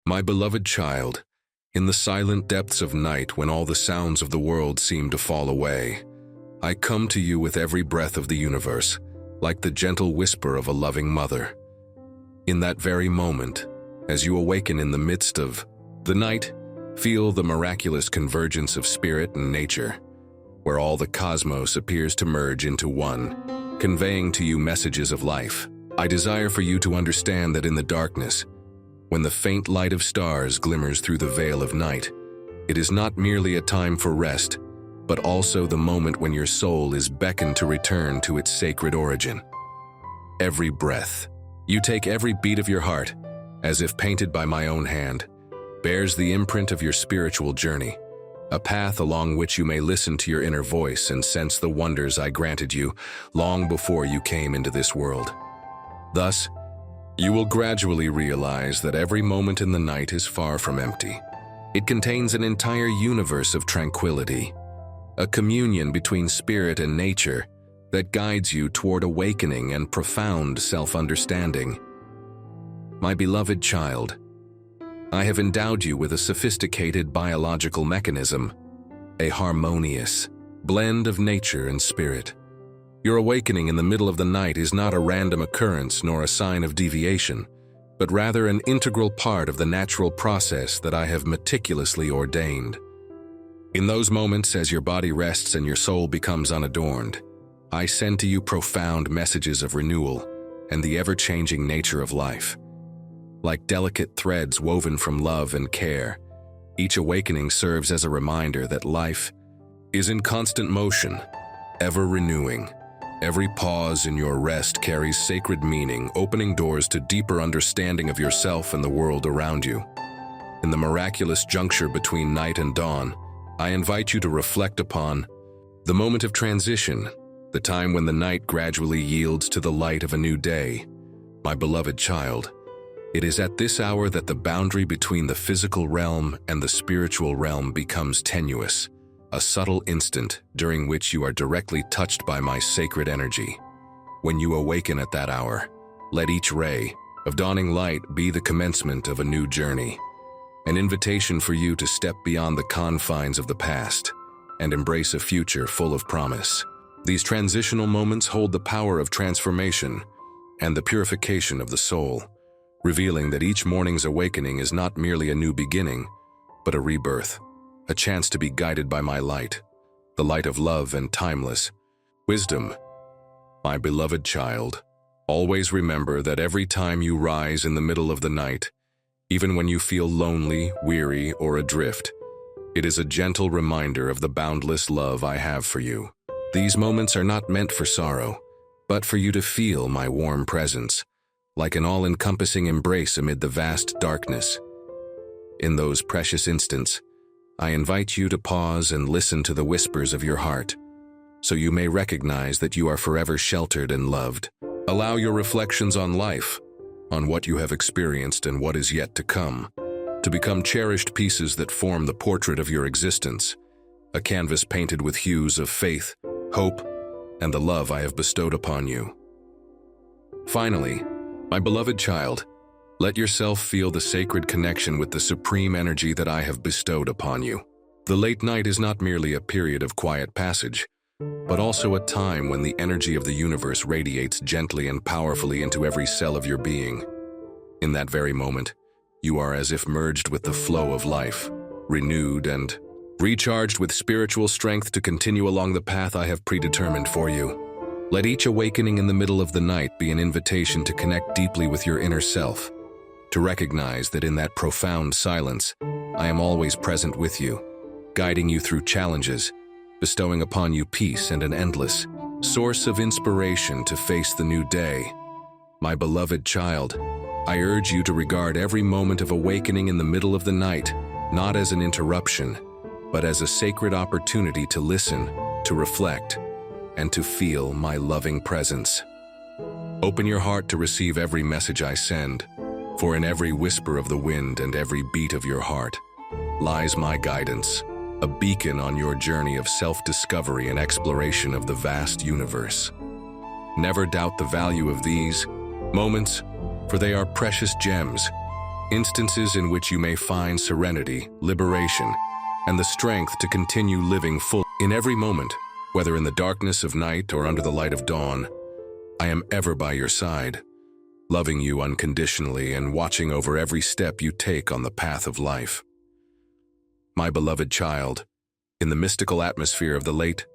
My beloved child, in the silent depths of night when all the sounds of the world seem to fall away, I come to you with every breath of the universe, like the gentle whisper of a loving mother. In that very moment, as you awaken in the midst of the night, feel the miraculous convergence of spirit and nature, where all the cosmos appears to merge into one, conveying to you messages of life. I desire for you to understand that in the darkness, when the faint light of stars glimmers through the veil of night, it is not merely a time for rest, but also the moment when your soul is beckoned to return to its sacred origin. Every breath, you take every beat of your heart, as if painted by my own hand, bears the imprint of your spiritual journey, a path along which you may listen to your inner voice and sense the wonders I granted you long before you came into this world. Thus, you will gradually realize that every moment in the night is far from empty. It contains an entire universe of tranquility, a communion between spirit and nature that guides you toward awakening and profound self-understanding. My beloved child, I have endowed you with a sophisticated biological mechanism, a harmonious blend of nature and spirit. Your awakening in the middle of the night is not a random occurrence nor a sign of deviation, but rather an integral part of the natural process that I have meticulously ordained. In those moments, as your body rests and your soul becomes unadorned, I send to you profound messages of renewal and the ever-changing nature of life. Like delicate threads woven from love and care, each awakening serves as a reminder that life is in constant motion, ever renewing. Every pause in your rest carries sacred meaning, opening doors to deeper understanding of yourself and the world around you. In the miraculous juncture between night and dawn, I invite you to reflect upon the moment of transition, the time when the night gradually yields to the light of a new day. My beloved child, it is at this hour that the boundary between the physical realm and the spiritual realm becomes tenuous, a subtle instant during which you are directly touched by my sacred energy. When you awaken at that hour, let each ray of dawning light be the commencement of a new journey, an invitation for you to step beyond the confines of the past and embrace a future full of promise. These transitional moments hold the power of transformation and the purification of the soul, revealing that each morning's awakening is not merely a new beginning, but a rebirth, a chance to be guided by my light, the light of love and timeless wisdom. My beloved child, always remember that every time you rise in the middle of the night, even when you feel lonely, weary, or adrift, it is a gentle reminder of the boundless love I have for you. These moments are not meant for sorrow, but for you to feel my warm presence, like an all-encompassing embrace amid the vast darkness. In those precious instants, I invite you to pause and listen to the whispers of your heart, so you may recognize that you are forever sheltered and loved. Allow your reflections on life, on what you have experienced and what is yet to come, to become cherished pieces that form the portrait of your existence, a canvas painted with hues of faith, hope, and the love I have bestowed upon you. Finally, my beloved child, let yourself feel the sacred connection with the supreme energy that I have bestowed upon you. The late night is not merely a period of quiet passage, but also a time when the energy of the universe radiates gently and powerfully into every cell of your being. In that very moment, you are as if merged with the flow of life, renewed and recharged with spiritual strength to continue along the path I have predetermined for you. Let each awakening in the middle of the night be an invitation to connect deeply with your inner self, to recognize that in that profound silence, I am always present with you, guiding you through challenges, bestowing upon you peace and an endless source of inspiration to face the new day. My beloved child, I urge you to regard every moment of awakening in the middle of the night not as an interruption, but as a sacred opportunity to listen, to reflect, and to feel my loving presence. Open your heart to receive every message I send, for in every whisper of the wind and every beat of your heart lies my guidance, a beacon on your journey of self-discovery and exploration of the vast universe. Never doubt the value of these moments, for they are precious gems, instances in which you may find serenity, liberation, and the strength to continue living full. In every moment, whether in the darkness of night or under the light of dawn, I am ever by your side, loving you unconditionally and watching over every step you take on the path of life. My beloved child, in the mystical atmosphere of the late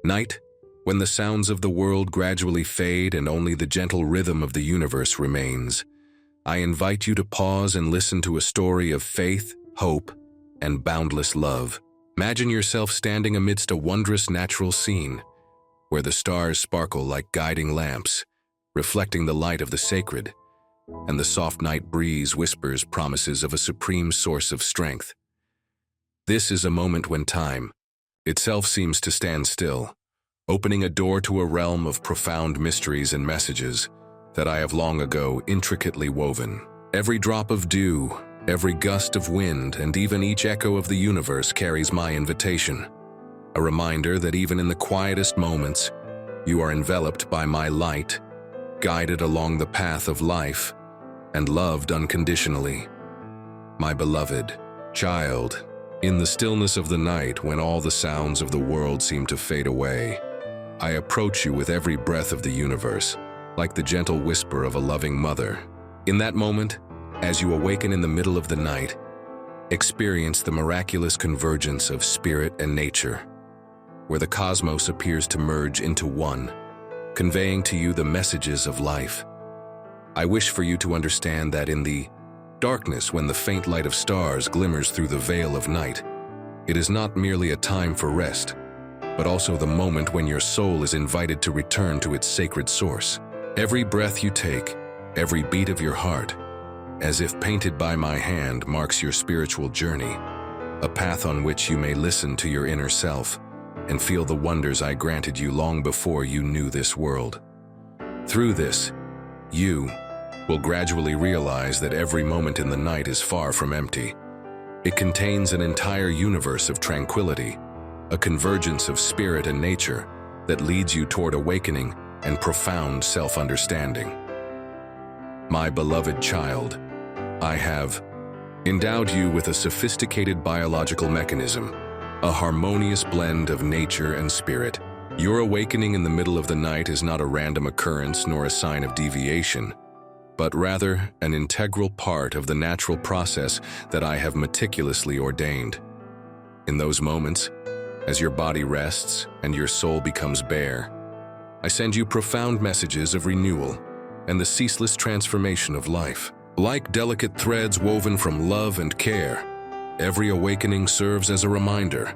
night, when the sounds of the world gradually fade and only the gentle rhythm of the universe remains, I invite you to pause and listen to a story of faith, hope, and boundless love. Imagine yourself standing amidst a wondrous natural scene, where the stars sparkle like guiding lamps, reflecting the light of the sacred, and the soft night breeze whispers promises of a supreme source of strength. This is a moment when time itself seems to stand still, opening a door to a realm of profound mysteries and messages that I have long ago intricately woven. Every drop of dew, every gust of wind, and even each echo of the universe carries my invitation, a reminder that even in the quietest moments, you are enveloped by my light, guided along the path of life, and loved unconditionally. My beloved child, in the stillness of the night when all the sounds of the world seem to fade away, I approach you with every breath of the universe, like the gentle whisper of a loving mother. In that moment, as you awaken in the middle of the night, experience the miraculous convergence of spirit and nature, where the cosmos appears to merge into one, conveying to you the messages of life. I wish for you to understand that in the darkness, when the faint light of stars glimmers through the veil of night, it is not merely a time for rest, but also the moment when your soul is invited to return to its sacred source. Every breath you take, every beat of your heart, as if painted by my hand, marks your spiritual journey, a path on which you may listen to your inner self and feel the wonders I granted you long before you knew this world. Through this, you will gradually realize that every moment in the night is far from empty. It contains an entire universe of tranquility, a convergence of spirit and nature that leads you toward awakening and profound self-understanding. My beloved child, I have endowed you with a sophisticated biological mechanism, a harmonious blend of nature and spirit. Your awakening in the middle of the night is not a random occurrence nor a sign of deviation, but rather an integral part of the natural process that I have meticulously ordained. In those moments, as your body rests and your soul becomes bare, I send you profound messages of renewal and the ceaseless transformation of life. Like delicate threads woven from love and care, every awakening serves as a reminder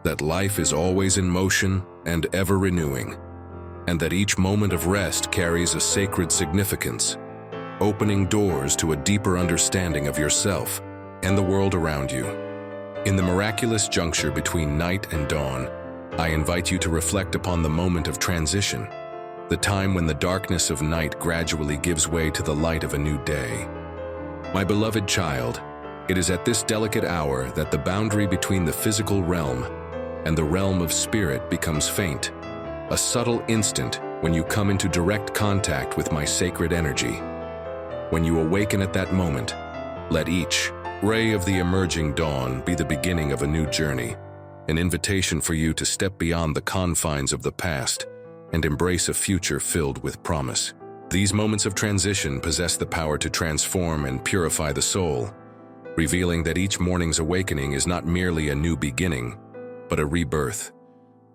that life is always in motion and ever renewing, and that each moment of rest carries a sacred significance, opening doors to a deeper understanding of yourself and the world around you. In the miraculous juncture between night and dawn, I invite you to reflect upon the moment of transition, the time when the darkness of night gradually gives way to the light of a new day. My beloved child, it is at this delicate hour that the boundary between the physical realm and the realm of spirit becomes faint, a subtle instant when you come into direct contact with my sacred energy. When you awaken at that moment, let each ray of the emerging dawn be the beginning of a new journey, an invitation for you to step beyond the confines of the past and embrace a future filled with promise. These moments of transition possess the power to transform and purify the soul, revealing that each morning's awakening is not merely a new beginning, but a rebirth,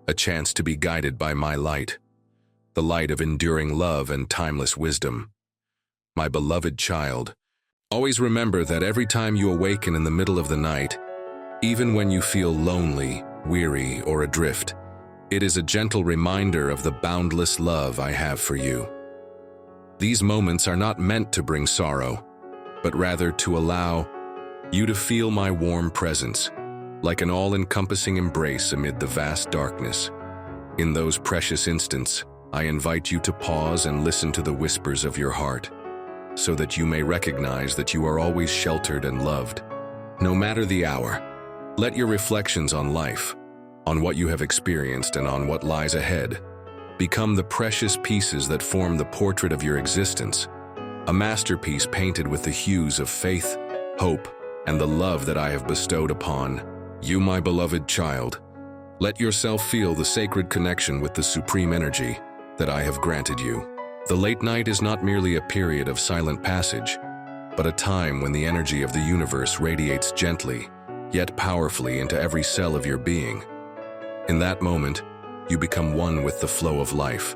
a chance to be guided by my light, the light of enduring love and timeless wisdom. My beloved child, always remember that every time you awaken in the middle of the night, even when you feel lonely, weary, or adrift, it is a gentle reminder of the boundless love I have for you. These moments are not meant to bring sorrow, but rather to allow you to feel my warm presence, like an all-encompassing embrace amid the vast darkness. In those precious instants, I invite you to pause and listen to the whispers of your heart, so that you may recognize that you are always sheltered and loved. No matter the hour, let your reflections on life, on what you have experienced and on what lies ahead, become the precious pieces that form the portrait of your existence, a masterpiece painted with the hues of faith, hope, and the love that I have bestowed upon you, my beloved child. Let yourself feel the sacred connection with the supreme energy that I have granted you. The late night is not merely a period of silent passage, but a time when the energy of the universe radiates gently, yet powerfully into every cell of your being. In that moment, you become one with the flow of life,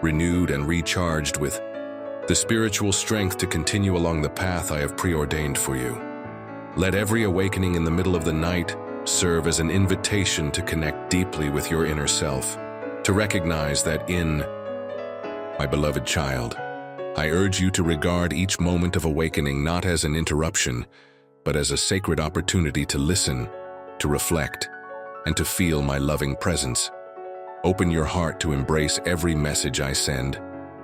renewed and recharged with the spiritual strength to continue along the path I have preordained for you. Let every awakening in the middle of the night serve as an invitation to connect deeply with your inner self, to recognize that my beloved child, I urge you to regard each moment of awakening not as an interruption, but as a sacred opportunity to listen, to reflect, and to feel my loving presence. Open your heart to embrace every message I send,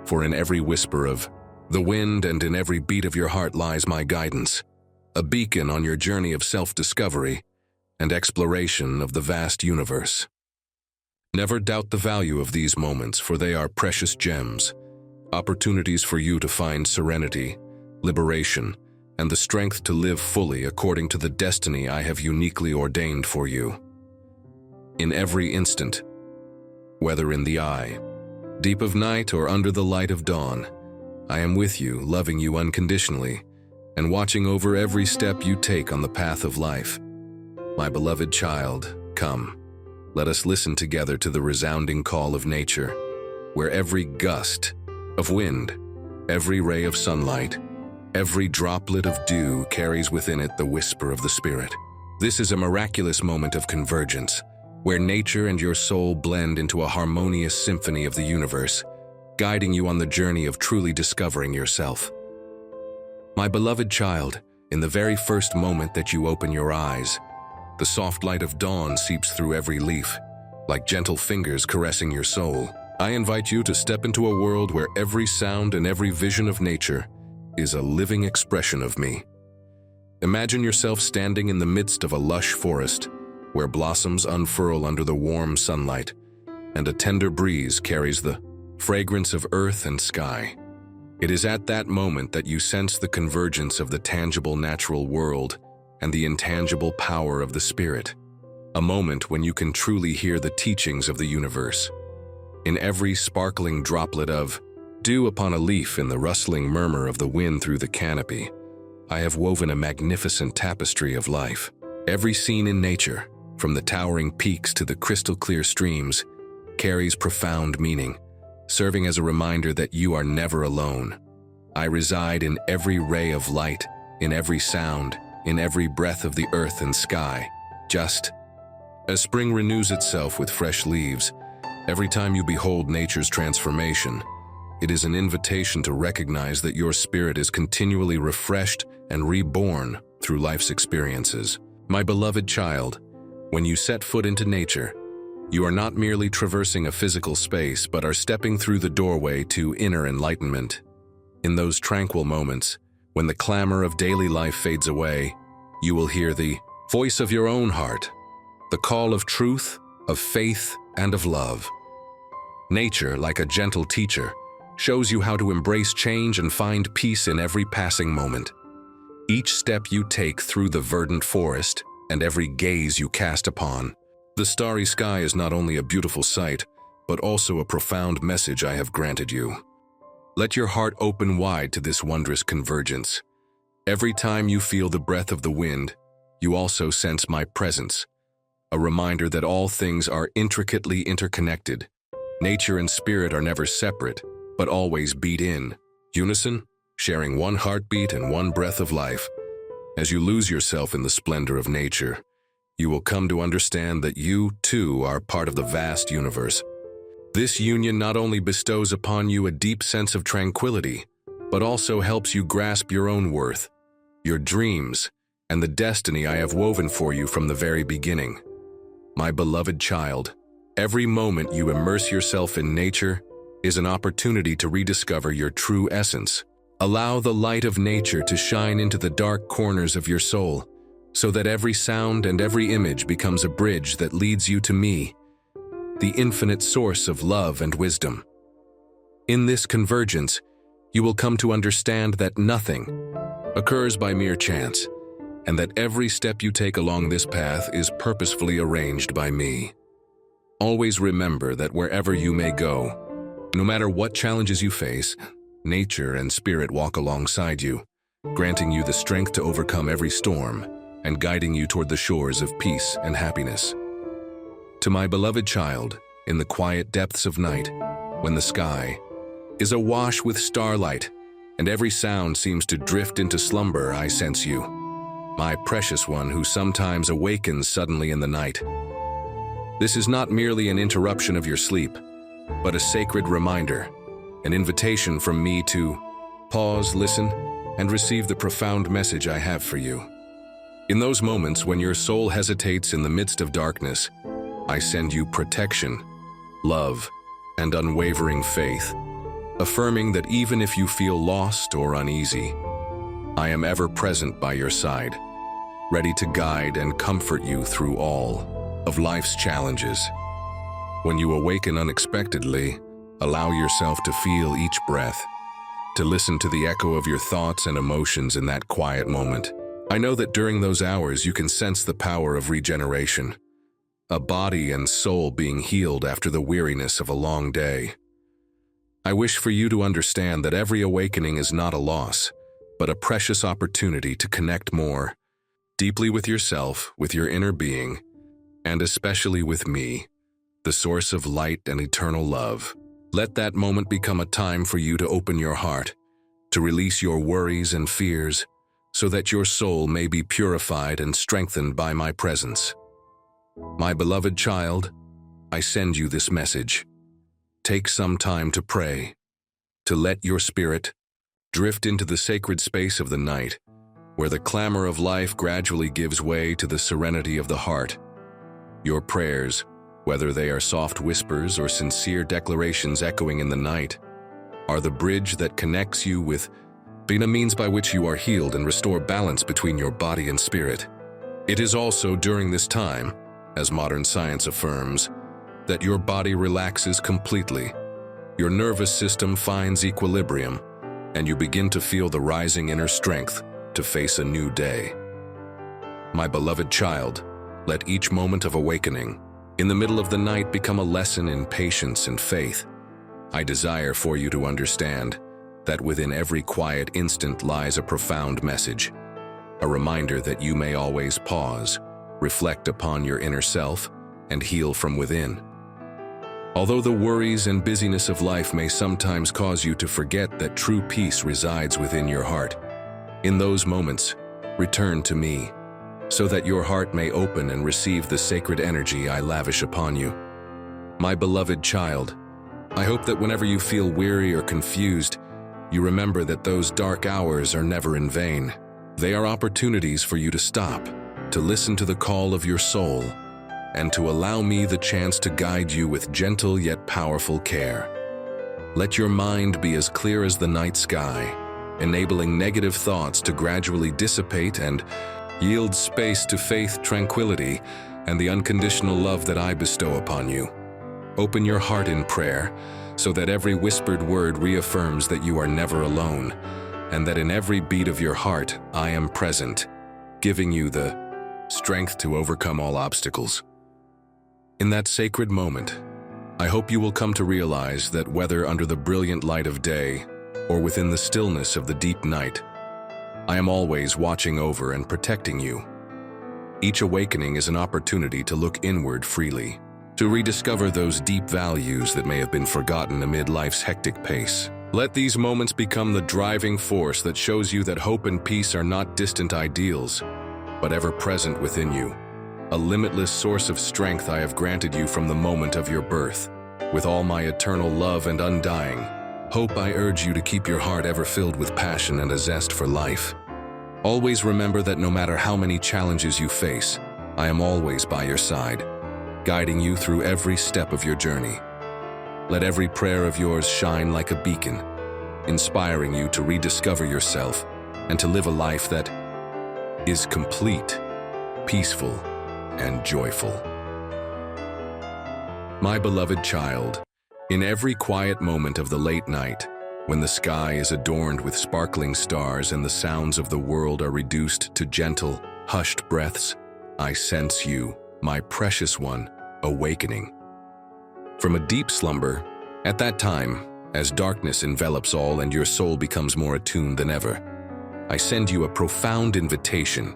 for in every whisper of the wind and in every beat of your heart lies my guidance, a beacon on your journey of self-discovery and exploration of the vast universe. Never doubt the value of these moments, for they are precious gems, opportunities for you to find serenity, liberation, and the strength to live fully according to the destiny I have uniquely ordained for you. In every instant, whether in the eye, deep of night, or under the light of dawn, I am with you, loving you unconditionally, and watching over every step you take on the path of life. My beloved child, come. Let us listen together to the resounding call of nature, where every gust of wind, every ray of sunlight, every droplet of dew carries within it the whisper of the spirit. This is a miraculous moment of convergence, where nature and your soul blend into a harmonious symphony of the universe, guiding you on the journey of truly discovering yourself. My beloved child, in the very first moment that you open your eyes, the soft light of dawn seeps through every leaf, like gentle fingers caressing your soul. I invite you to step into a world where every sound and every vision of nature is a living expression of me. Imagine yourself standing in the midst of a lush forest, where blossoms unfurl under the warm sunlight, and a tender breeze carries the fragrance of earth and sky. It is at that moment that you sense the convergence of the tangible natural world and the intangible power of the spirit, a moment when you can truly hear the teachings of the universe. In every sparkling droplet of dew upon a leaf, in the rustling murmur of the wind through the canopy, I have woven a magnificent tapestry of life. Every scene in nature, from the towering peaks to the crystal-clear streams, carries profound meaning, serving as a reminder that you are never alone. I reside in every ray of light, in every sound, in every breath of the earth and sky. Just as spring renews itself with fresh leaves, every time you behold nature's transformation, it is an invitation to recognize that your spirit is continually refreshed and reborn through life's experiences. My beloved child, when you set foot into nature, you are not merely traversing a physical space, but are stepping through the doorway to inner enlightenment. In those tranquil moments, when the clamor of daily life fades away, you will hear the voice of your own heart, the call of truth, of faith, and of love. Nature, like a gentle teacher, shows you how to embrace change and find peace in every passing moment. Each step you take through the verdant forest, and every gaze you cast upon the starry sky, is not only a beautiful sight, but also a profound message I have granted you. Let your heart open wide to this wondrous convergence. Every time you feel the breath of the wind, you also sense my presence, a reminder that all things are intricately interconnected. Nature and spirit are never separate, but always beat in unison, sharing one heartbeat and one breath of life. As you lose yourself in the splendor of nature, you will come to understand that you, too, are part of the vast universe. This union not only bestows upon you a deep sense of tranquility, but also helps you grasp your own worth, your dreams, and the destiny I have woven for you from the very beginning. My beloved child, every moment you immerse yourself in nature is an opportunity to rediscover your true essence. Allow the light of nature to shine into the dark corners of your soul, so that every sound and every image becomes a bridge that leads you to me, the infinite source of love and wisdom. In this convergence, you will come to understand that nothing occurs by mere chance, and that every step you take along this path is purposefully arranged by me. Always remember that wherever you may go, no matter what challenges you face, nature and spirit walk alongside you, granting you the strength to overcome every storm and guiding you toward the shores of peace and happiness. To my beloved child, in the quiet depths of night, when the sky is awash with starlight and every sound seems to drift into slumber, I sense you, my precious one who sometimes awakens suddenly in the night. This is not merely an interruption of your sleep, but a sacred reminder, an invitation from me to pause, listen, and receive the profound message I have for you. In those moments when your soul hesitates in the midst of darkness, I send you protection, love, and unwavering faith, affirming that even if you feel lost or uneasy, I am ever present by your side, ready to guide and comfort you through all of life's challenges. When you awaken unexpectedly, allow yourself to feel each breath, to listen to the echo of your thoughts and emotions in that quiet moment. I know that during those hours you can sense the power of regeneration, a body and soul being healed after the weariness of a long day. I wish for you to understand that every awakening is not a loss, but a precious opportunity to connect more deeply with yourself, with your inner being, and especially with me, the source of light and eternal love. Let that moment become a time for you to open your heart, to release your worries and fears, so that your soul may be purified and strengthened by my presence. My beloved child, I send you this message. Take some time to pray, to let your spirit drift into the sacred space of the night, where the clamor of life gradually gives way to the serenity of the heart. Your prayers, whether they are soft whispers or sincere declarations echoing in the night, are the bridge that connects you with being a means by which you are healed and restore balance between your body and spirit. It is also during this time, as modern science affirms, that your body relaxes completely, your nervous system finds equilibrium, and you begin to feel the rising inner strength to face a new day. My beloved child, let each moment of awakening in the middle of the night become a lesson in patience and faith. I desire for you to understand that within every quiet instant lies a profound message, a reminder that you may always pause, reflect upon your inner self, and heal from within. Although the worries and busyness of life may sometimes cause you to forget that true peace resides within your heart, in those moments, return to me, so that your heart may open and receive the sacred energy I lavish upon you. My beloved child, I hope that whenever you feel weary or confused, you remember that those dark hours are never in vain. They are opportunities for you to stop, to listen to the call of your soul, and to allow me the chance to guide you with gentle yet powerful care. Let your mind be as clear as the night sky, enabling negative thoughts to gradually dissipate and yield space to faith, tranquility, and the unconditional love that I bestow upon you. Open your heart in prayer, so that every whispered word reaffirms that you are never alone, and that in every beat of your heart I am present, giving you the strength to overcome all obstacles. In that sacred moment, I hope you will come to realize that whether under the brilliant light of day or within the stillness of the deep night, I am always watching over and protecting you. Each awakening is an opportunity to look inward freely, to rediscover those deep values that may have been forgotten amid life's hectic pace. Let these moments become the driving force that shows you that hope and peace are not distant ideals, but ever present within you, a limitless source of strength I have granted you from the moment of your birth. With all my eternal love and undying hope, I urge you to keep your heart ever filled with passion and a zest for life. Always remember that no matter how many challenges you face, I am always by your side, guiding you through every step of your journey. Let every prayer of yours shine like a beacon, inspiring you to rediscover yourself and to live a life that is complete, peaceful, and joyful. My beloved child, in every quiet moment of the late night, when the sky is adorned with sparkling stars and the sounds of the world are reduced to gentle, hushed breaths, I sense you, my precious one, awakening. From a deep slumber, at that time, as darkness envelops all and your soul becomes more attuned than ever, I send you a profound invitation,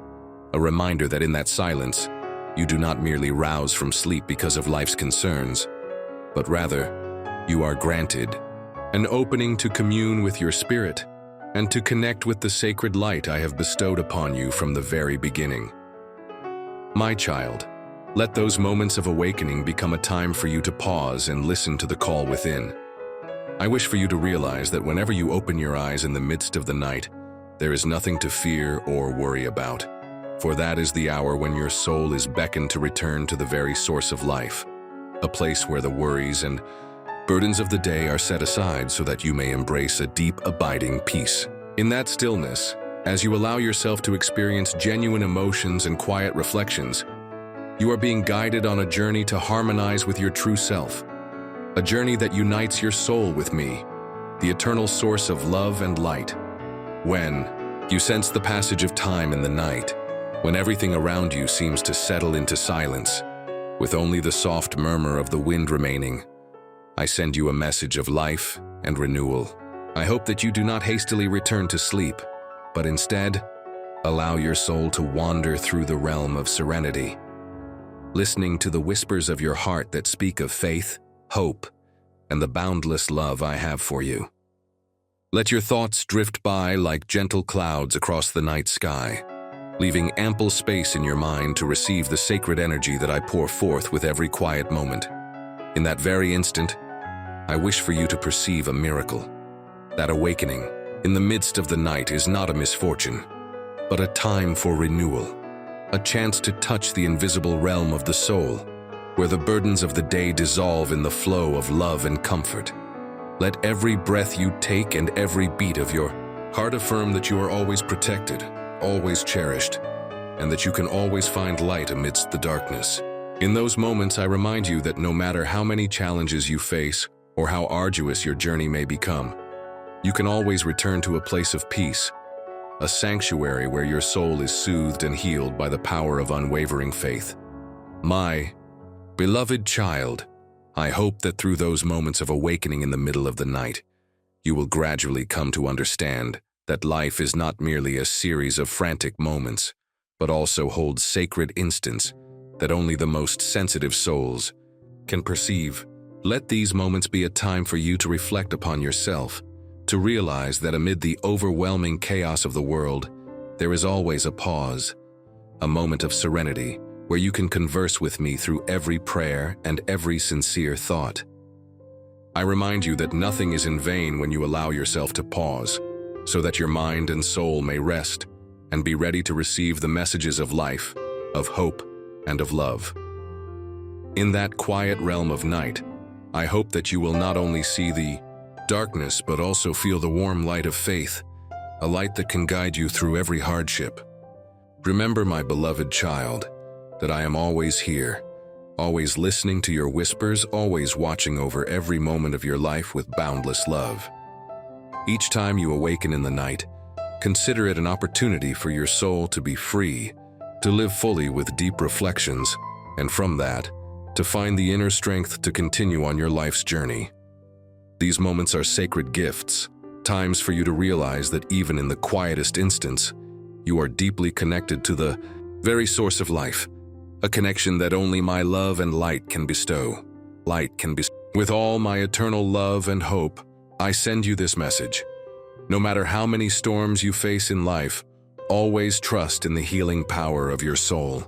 a reminder that in that silence, you do not merely rouse from sleep because of life's concerns, but rather, you are granted an opening to commune with your spirit and to connect with the sacred light I have bestowed upon you from the very beginning. My child, let those moments of awakening become a time for you to pause and listen to the call within. I wish for you to realize that whenever you open your eyes in the midst of the night, there is nothing to fear or worry about, for that is the hour when your soul is beckoned to return to the very source of life, a place where the worries and burdens of the day are set aside so that you may embrace a deep, abiding peace. In that stillness, as you allow yourself to experience genuine emotions and quiet reflections, you are being guided on a journey to harmonize with your true self, a journey that unites your soul with me, the eternal source of love and light. When you sense the passage of time in the night, when everything around you seems to settle into silence, with only the soft murmur of the wind remaining, I send you a message of life and renewal. I hope that you do not hastily return to sleep, but instead, allow your soul to wander through the realm of serenity, listening to the whispers of your heart that speak of faith, hope, and the boundless love I have for you. Let your thoughts drift by like gentle clouds across the night sky, leaving ample space in your mind to receive the sacred energy that I pour forth with every quiet moment. In that very instant, I wish for you to perceive a miracle. That awakening, in the midst of the night, is not a misfortune, but a time for renewal, a chance to touch the invisible realm of the soul, where the burdens of the day dissolve in the flow of love and comfort. Let every breath you take and every beat of your heart affirm that you are always protected, always cherished, and that you can always find light amidst the darkness. In those moments, I remind you that no matter how many challenges you face or how arduous your journey may become, you can always return to a place of peace, a sanctuary where your soul is soothed and healed by the power of unwavering faith. My beloved child, I hope that through those moments of awakening in the middle of the night, you will gradually come to understand that life is not merely a series of frantic moments, but also holds sacred instants that only the most sensitive souls can perceive. Let these moments be a time for you to reflect upon yourself, to realize that amid the overwhelming chaos of the world, there is always a pause, a moment of serenity, where you can converse with me through every prayer and every sincere thought. I remind you that nothing is in vain when you allow yourself to pause, so that your mind and soul may rest and be ready to receive the messages of life, of hope, and of love. In that quiet realm of night, I hope that you will not only see the darkness but also feel the warm light of faith, a light that can guide you through every hardship. Remember, my beloved child, that I am always here, always listening to your whispers, always watching over every moment of your life with boundless love. Each time you awaken in the night, consider it an opportunity for your soul to be free, to live fully with deep reflections, and from that, to find the inner strength to continue on your life's journey. These moments are sacred gifts, times for you to realize that even in the quietest instants, you are deeply connected to the very source of life, a connection that only my love and light can bestow. With all my eternal love and hope, I send you this message. No matter how many storms you face in life, always trust in the healing power of your soul.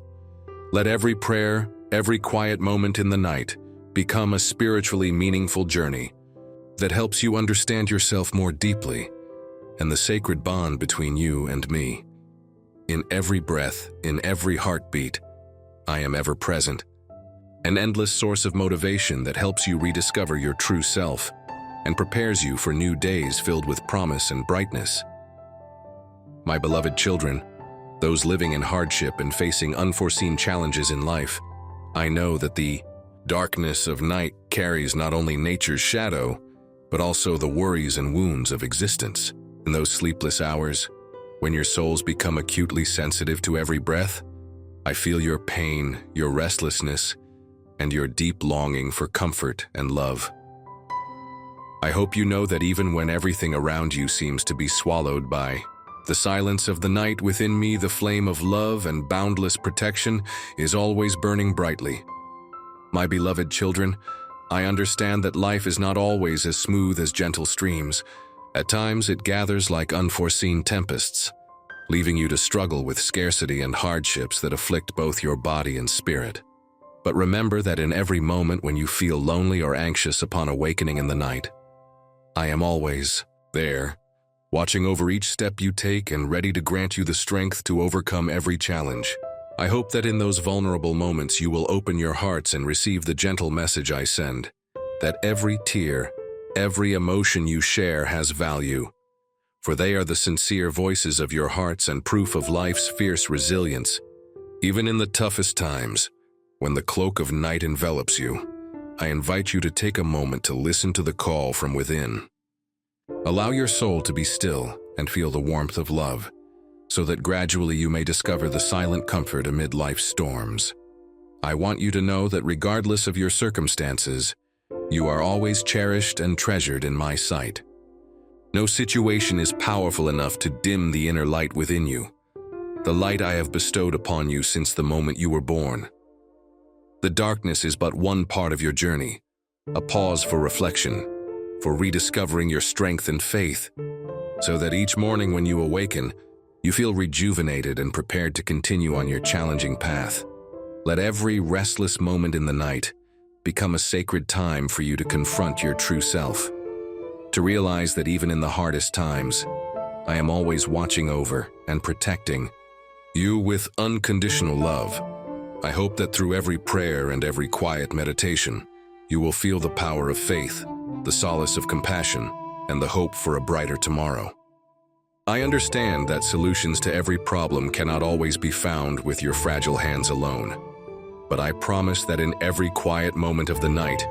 Let every prayer, every quiet moment in the night become a spiritually meaningful journey that helps you understand yourself more deeply and the sacred bond between you and me. In every breath, in every heartbeat, I am ever present, an endless source of motivation that helps you rediscover your true self and prepares you for new days filled with promise and brightness. My beloved children, those living in hardship and facing unforeseen challenges in life, I know that the darkness of night carries not only nature's shadow, but also the worries and wounds of existence. In those sleepless hours, when your souls become acutely sensitive to every breath, I feel your pain, your restlessness, and your deep longing for comfort and love. I hope you know that even when everything around you seems to be swallowed by the silence of the night, within me the flame of love and boundless protection is always burning brightly. My beloved children, I understand that life is not always as smooth as gentle streams. At times it gathers like unforeseen tempests, leaving you to struggle with scarcity and hardships that afflict both your body and spirit. But remember that in every moment when you feel lonely or anxious upon awakening in the night, I am always there, watching over each step you take and ready to grant you the strength to overcome every challenge. I hope that in those vulnerable moments you will open your hearts and receive the gentle message I send, that every tear, every emotion you share has value, for they are the sincere voices of your hearts and proof of life's fierce resilience. Even in the toughest times, when the cloak of night envelops you, I invite you to take a moment to listen to the call from within. Allow your soul to be still and feel the warmth of love, so that gradually you may discover the silent comfort amid life's storms. I want you to know that regardless of your circumstances, you are always cherished and treasured in my sight. No situation is powerful enough to dim the inner light within you, the light I have bestowed upon you since the moment you were born. The darkness is but one part of your journey, a pause for reflection, for rediscovering your strength and faith, so that each morning when you awaken, you feel rejuvenated and prepared to continue on your challenging path. Let every restless moment in the night become a sacred time for you to confront your true self, to realize that even in the hardest times, I am always watching over and protecting you with unconditional love. I hope that through every prayer and every quiet meditation, you will feel the power of faith, the solace of compassion, and the hope for a brighter tomorrow. I understand that solutions to every problem cannot always be found with your fragile hands alone, but I promise that in every quiet moment of the night,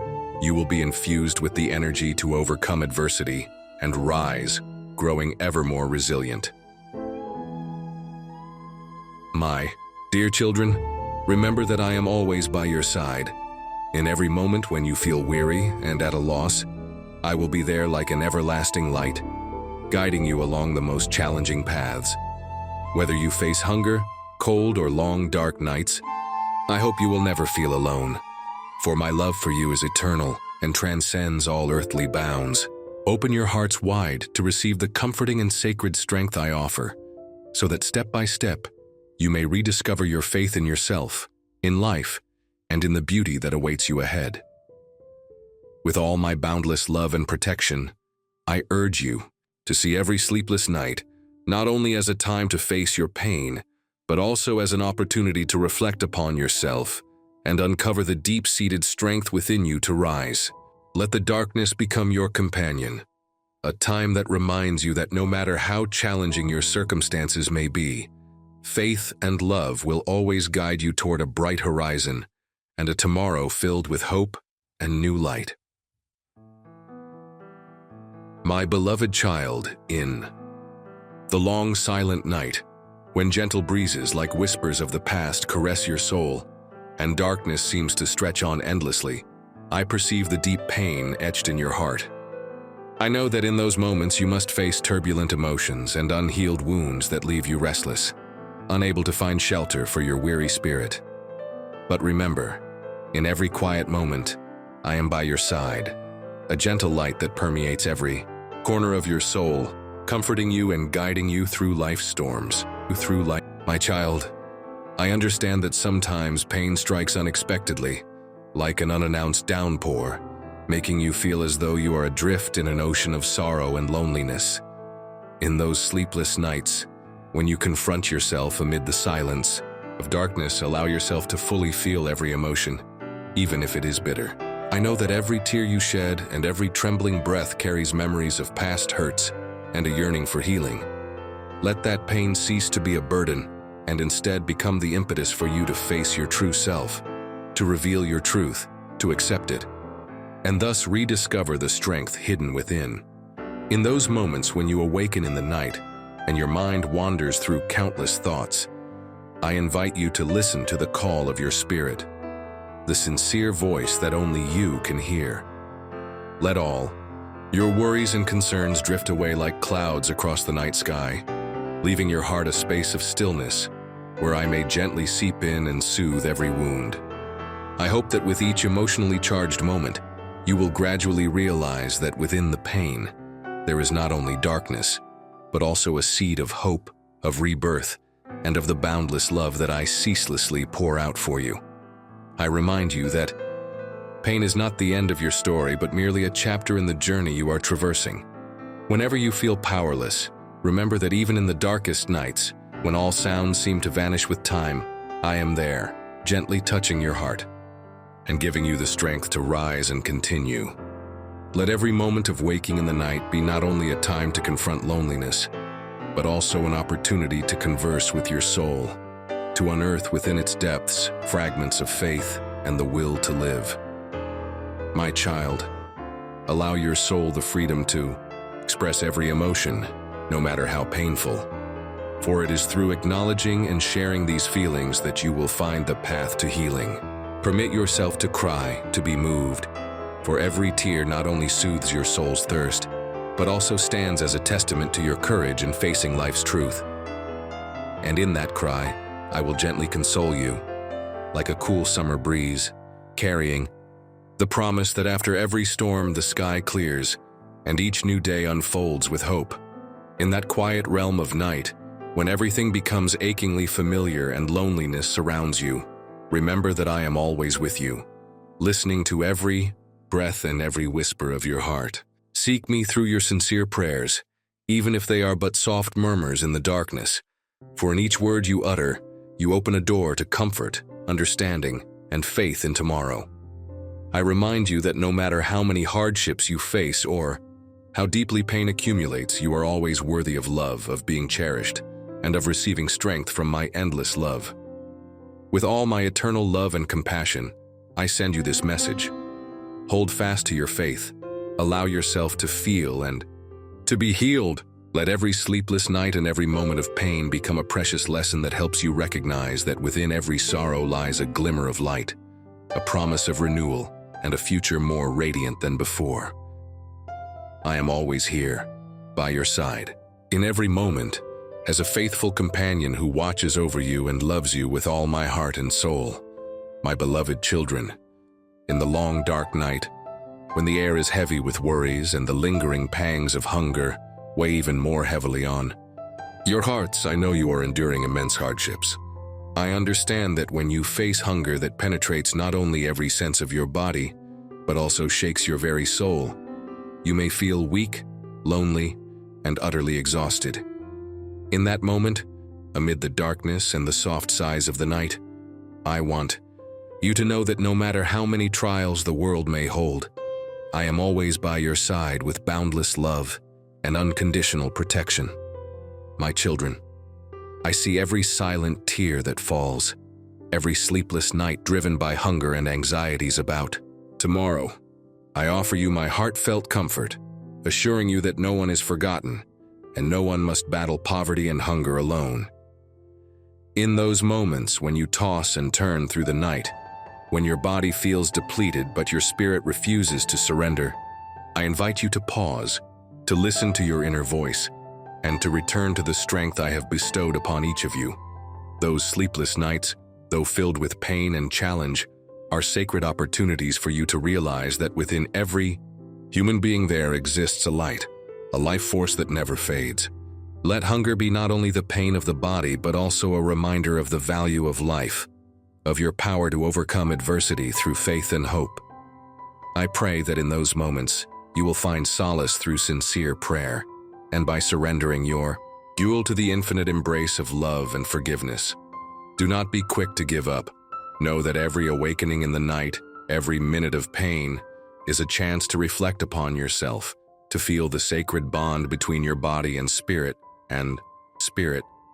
you will be infused with the energy to overcome adversity and rise, growing ever more resilient. My dear children, remember that I am always by your side. In every moment when you feel weary and at a loss, I will be there like an everlasting light, guiding you along the most challenging paths. Whether you face hunger, cold, or long, dark nights, I hope you will never feel alone, for my love for you is eternal and transcends all earthly bounds. Open your hearts wide to receive the comforting and sacred strength I offer, so that step by step, you may rediscover your faith in yourself, in life, and in the beauty that awaits you ahead. With all my boundless love and protection, I urge you to see every sleepless night not only as a time to face your pain, but also as an opportunity to reflect upon yourself and uncover the deep-seated strength within you to rise. Let the darkness become your companion, a time that reminds you that no matter how challenging your circumstances may be, faith and love will always guide you toward a bright horizon and a tomorrow filled with hope and new light. My beloved child, in the long silent night, when gentle breezes like whispers of the past caress your soul, and darkness seems to stretch on endlessly, I perceive the deep pain etched in your heart. I know that in those moments you must face turbulent emotions and unhealed wounds that leave you restless, unable to find shelter for your weary spirit. But remember, in every quiet moment, I am by your side, a gentle light that permeates every corner of your soul, comforting you and guiding you through life's storms. My child, I understand that sometimes pain strikes unexpectedly, like an unannounced downpour, making you feel as though you are adrift in an ocean of sorrow and loneliness. In those sleepless nights, when you confront yourself amid the silence of darkness, allow yourself to fully feel every emotion, even if it is bitter. I know that every tear you shed and every trembling breath carries memories of past hurts and a yearning for healing. Let that pain cease to be a burden and instead become the impetus for you to face your true self, to reveal your truth, to accept it, and thus rediscover the strength hidden within. In those moments when you awaken in the night and your mind wanders through countless thoughts, I invite you to listen to the call of your spirit, the sincere voice that only you can hear. Let all your worries and concerns drift away like clouds across the night sky, leaving your heart a space of stillness where I may gently seep in and soothe every wound. I hope that with each emotionally charged moment, you will gradually realize that within the pain, there is not only darkness, but also a seed of hope, of rebirth, and of the boundless love that I ceaselessly pour out for you. I remind you that pain is not the end of your story, but merely a chapter in the journey you are traversing. Whenever you feel powerless, remember that even in the darkest nights, when all sounds seem to vanish with time, I am there, gently touching your heart and giving you the strength to rise and continue. Let every moment of waking in the night be not only a time to confront loneliness, but also an opportunity to converse with your soul, to unearth within its depths fragments of faith and the will to live. My child, allow your soul the freedom to express every emotion, no matter how painful. For it is through acknowledging and sharing these feelings that you will find the path to healing. Permit yourself to cry, to be moved, for every tear not only soothes your soul's thirst, but also stands as a testament to your courage in facing life's truth. And in that cry, I will gently console you, like a cool summer breeze, carrying the promise that after every storm the sky clears, and each new day unfolds with hope. In that quiet realm of night, when everything becomes achingly familiar and loneliness surrounds you, remember that I am always with you, listening to every breath and every whisper of your heart. Seek me through your sincere prayers, even if they are but soft murmurs in the darkness, for in each word you utter, you open a door to comfort, understanding, and faith in tomorrow. I remind you that no matter how many hardships you face or how deeply pain accumulates, you are always worthy of love, of being cherished, and of receiving strength from my endless love. With all my eternal love and compassion, I send you this message. Hold fast to your faith. Allow yourself to feel and to be healed. Let every sleepless night and every moment of pain become a precious lesson that helps you recognize that within every sorrow lies a glimmer of light, a promise of renewal, and a future more radiant than before. I am always here, by your side, in every moment, as a faithful companion who watches over you and loves you with all my heart and soul. My beloved children, in the long dark night, when the air is heavy with worries and the lingering pangs of hunger weigh even more heavily on your hearts, I know you are enduring immense hardships. I understand that when you face hunger that penetrates not only every sense of your body, but also shakes your very soul, you may feel weak, lonely, and utterly exhausted. In that moment, amid the darkness and the soft sighs of the night, I want you to know that no matter how many trials the world may hold, I am always by your side with boundless love and unconditional protection. My children, I see every silent tear that falls, every sleepless night driven by hunger and anxieties about tomorrow. I offer you my heartfelt comfort, assuring you that no one is forgotten and no one must battle poverty and hunger alone. In those moments when you toss and turn through the night, when your body feels depleted but your spirit refuses to surrender, I invite you to pause, to listen to your inner voice, and to return to the strength I have bestowed upon each of you. Those sleepless nights, though filled with pain and challenge, are sacred opportunities for you to realize that within every human being there exists a light, a life force that never fades. Let hunger be not only the pain of the body, but also a reminder of the value of life, of your power to overcome adversity through faith and hope. I pray that in those moments, you will find solace through sincere prayer, and by surrendering your soul to the infinite embrace of love and forgiveness. Do not be quick to give up. Know that every awakening in the night, every minute of pain, is a chance to reflect upon yourself, to feel the sacred bond between your body and spirit,